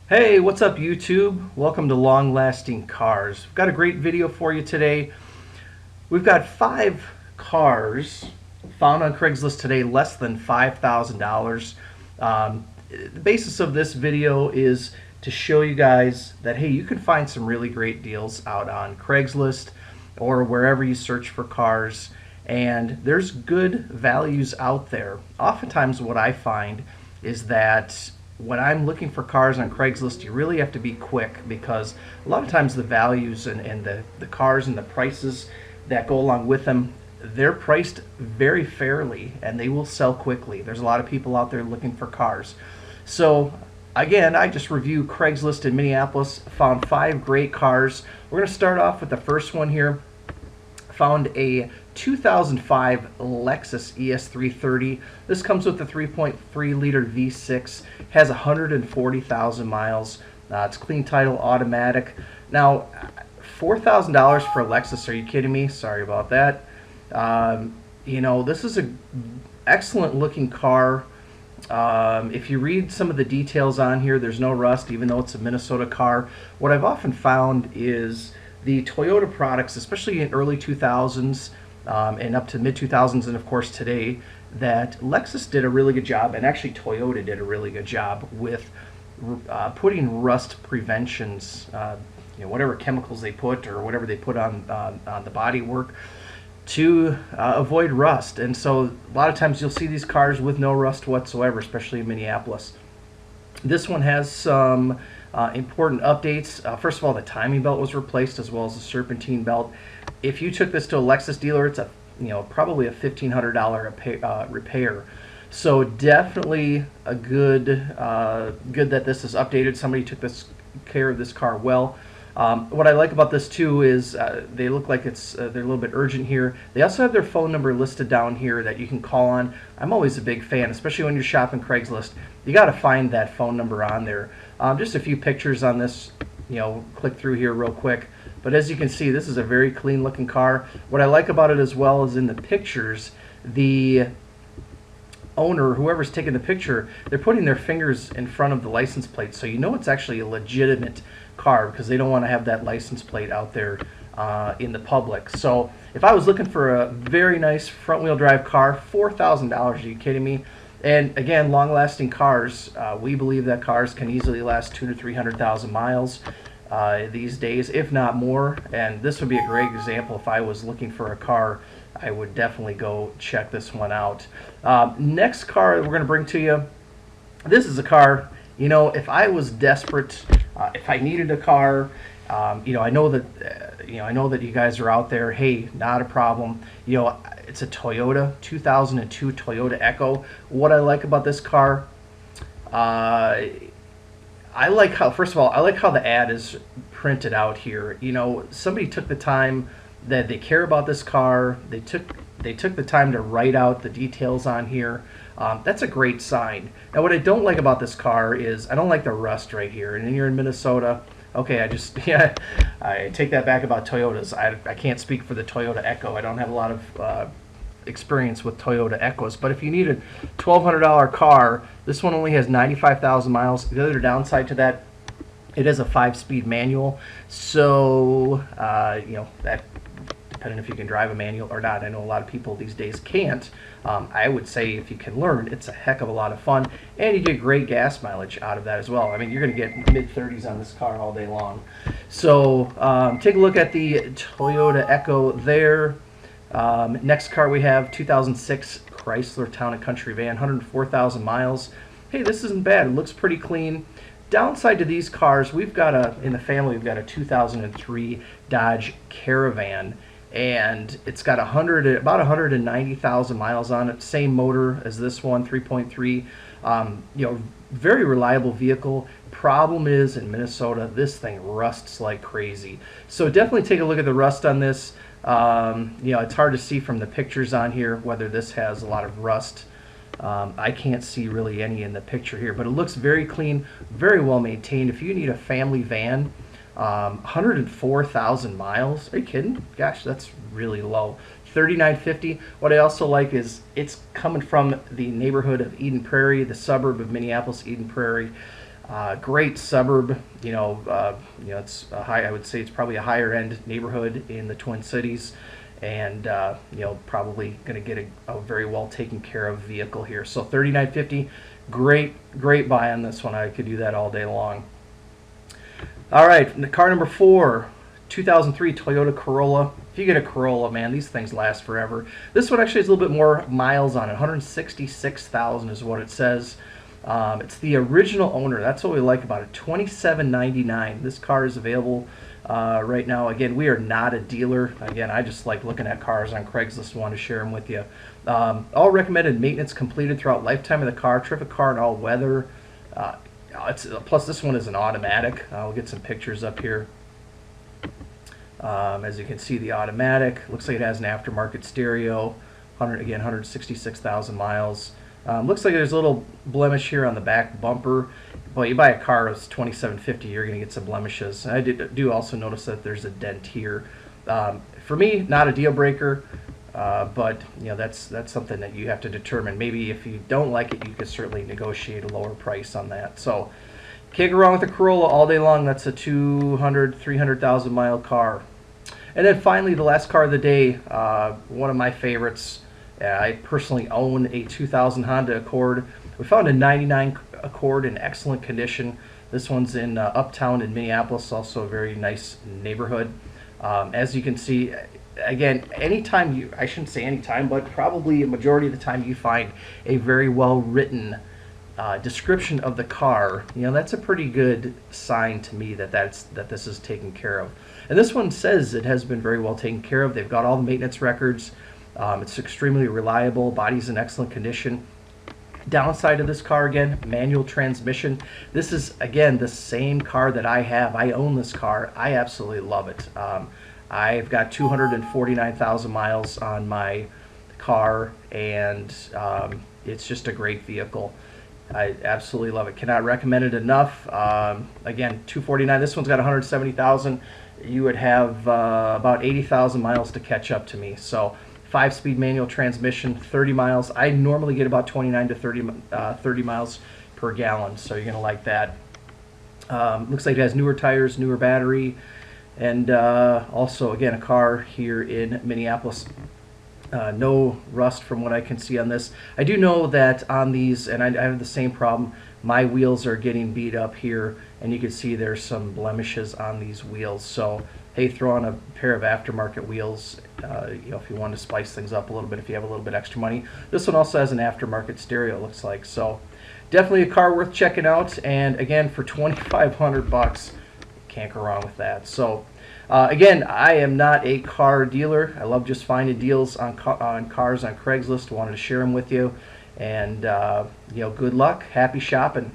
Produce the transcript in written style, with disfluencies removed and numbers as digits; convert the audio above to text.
Hey, what's up YouTube? Welcome to Long Lasting Cars. We've got a great video for you today. We've got 5 cars found on Craigslist today, less than $5,000. The basis of this video is to show you guys that, hey, you can find some really great deals out on Craigslist or wherever you search for cars, and there's good values out there. Oftentimes what I find is that when I'm looking for cars on Craigslist, you really have to be quick because a lot of times the values and the cars and the prices that go along with them, they're priced very fairly and they will sell quickly. There's a lot of people out there looking for cars. So again, I just reviewed Craigslist in Minneapolis, found 5 great cars. We're going to start off with the first one here. Found a 2005 Lexus ES330. This comes with a 3.3 liter V6, has 140,000 miles. It's clean title, automatic. Now, $4,000 for a Lexus, are you kidding me? Sorry about that. This is an excellent looking car. If you read some of the details on here, there's no rust, even though it's a Minnesota car. What I've often found is the Toyota products, especially in early 2000s and up to mid 2000s, and of course today, that Lexus did a really good job, and actually Toyota did a really good job with putting rust preventions, whatever chemicals they put or whatever they put on the body work to avoid rust. And so a lot of times you'll see these cars with no rust whatsoever, especially in Minneapolis. This one has some important updates. First of all, the timing belt was replaced as well as the serpentine belt. If you took this to a Lexus dealer, it's probably a $1,500 repair. So definitely a good that this is updated. Somebody took care of this car well. What I like about this too is they look like they're a little bit urgent here. They also have their phone number listed down here that you can call on. I'm always a big fan, especially when you're shopping Craigslist. You got to find that phone number on there. Just a few pictures on this, click through here real quick. But as you can see, this is a very clean looking car. What I like about it as well is in the pictures, the owner, whoever's taking the picture, they're putting their fingers in front of the license plate, so you know it's actually a legitimate car because they don't want to have that license plate out there in the public. So if I was looking for a very nice front-wheel drive car, $4,000, are you kidding me? And again, long-lasting cars, we believe that cars can easily last 200 to 300,000 miles these days, if not more. And this would be a great example. If I was looking for a car, I would definitely go check this one out. Next car we're going to bring to you, this is a car, if I was desperate, if I needed a car, I know that you guys are out there. Hey, not a problem. It's a Toyota 2002 Toyota Echo. What I like about this car, I like how, first of all, I like how the ad is printed out here. Somebody took the time that they care about this car. They took the time to write out the details on here. That's a great sign. Now, what I don't like about this car is I don't like the rust right here. And then you're in Minnesota. Okay, I take that back about Toyotas. I can't speak for the Toyota Echo. I don't have a lot of experience with Toyota Echoes. But if you need a $1,200 car, this one only has 95,000 miles. The other downside to that, it is a 5-speed manual. So, that, depending if you can drive a manual or not. I know a lot of people these days can't. I would say if you can learn, it's a heck of a lot of fun, and you get great gas mileage out of that as well. I mean, you're going to get mid-30s on this car all day long. So take a look at the Toyota Echo there. Next car we have 2006 Chrysler Town & Country van, 104,000 miles. Hey, this isn't bad. It looks pretty clean. Downside to these cars, in the family, we've got a 2003 Dodge Caravan, and it's got about 190,000 miles on it. Same motor as this one, 3.3. Very reliable vehicle. Problem is, in Minnesota, this thing rusts like crazy. So definitely take a look at the rust on this. It's hard to see from the pictures on here whether this has a lot of rust. I can't see really any in the picture here, but it looks very clean, very well maintained. If you need a family van, 104,000 miles. Are you kidding? Gosh, that's really low. $39.50. What I also like is it's coming from the neighborhood of Eden Prairie, the suburb of Minneapolis, Eden Prairie. Great suburb, it's a high. I would say it's probably a higher end neighborhood in the Twin Cities, and probably going to get a very well taken care of vehicle here. So 3950, great buy on this one. I could do that all day long. All right, car number 4, 2003 Toyota Corolla. If you get a Corolla, man, these things last forever. This one actually has a little bit more miles on it. 166,000 is what it says. It's the original owner. That's what we like about it. $27.99. This car is available right now. Again, we are not a dealer. Again, I just like looking at cars on Craigslist and want to share them with you. All recommended maintenance completed throughout lifetime of the car. Terrific car in all weather. Plus, this one is an automatic. I'll get some pictures up here. As you can see, the automatic looks like it has an aftermarket stereo. 166,000 miles. Looks like there's a little blemish here on the back bumper. Well, you buy a car that's $27.50, you're going to get some blemishes. I do also notice that there's a dent here. For me, not a deal breaker, but that's something that you have to determine. Maybe if you don't like it, you could certainly negotiate a lower price on that. So can't go wrong with a Corolla all day long. That's a 300,000 mile car. And then finally, the last car of the day, one of my favorites. I personally own a 2000 Honda Accord. We found a 99 Accord in excellent condition. This one's in Uptown in Minneapolis, also a very nice neighborhood. As you can see, again, anytime I shouldn't say anytime, but probably a majority of the time you find a very well written description of the car, that's a pretty good sign to me that this is taken care of. And this one says it has been very well taken care of. They've got all the maintenance records. It's extremely reliable. Body's in excellent condition. Downside of this car, again, manual transmission. This is, again, the same car that I have. I own this car. I absolutely love it. I've got 249,000 miles on my car, and it's just a great vehicle. I absolutely love it. Cannot recommend it enough. Again, 249. This one's got 170,000. You would have about 80,000 miles to catch up to me. So 5-speed manual transmission, 30 miles. I normally get about 29 to 30 miles per gallon, so you're going to like that. Looks like it has newer tires, newer battery, and also, again, a car here in Minneapolis. No rust from what I can see on this. I do know that on these, and I have the same problem, my wheels are getting beat up here, and you can see there's some blemishes on these wheels. So hey, throw on a pair of aftermarket wheels, if you want to spice things up a little bit, if you have a little bit extra money. This one also has an aftermarket stereo, it looks like. So definitely a car worth checking out. And again, for $2,500, can't go wrong with that. So again, I am not a car dealer. I love just finding deals on cars on Craigslist. Wanted to share them with you. And good luck. Happy shopping.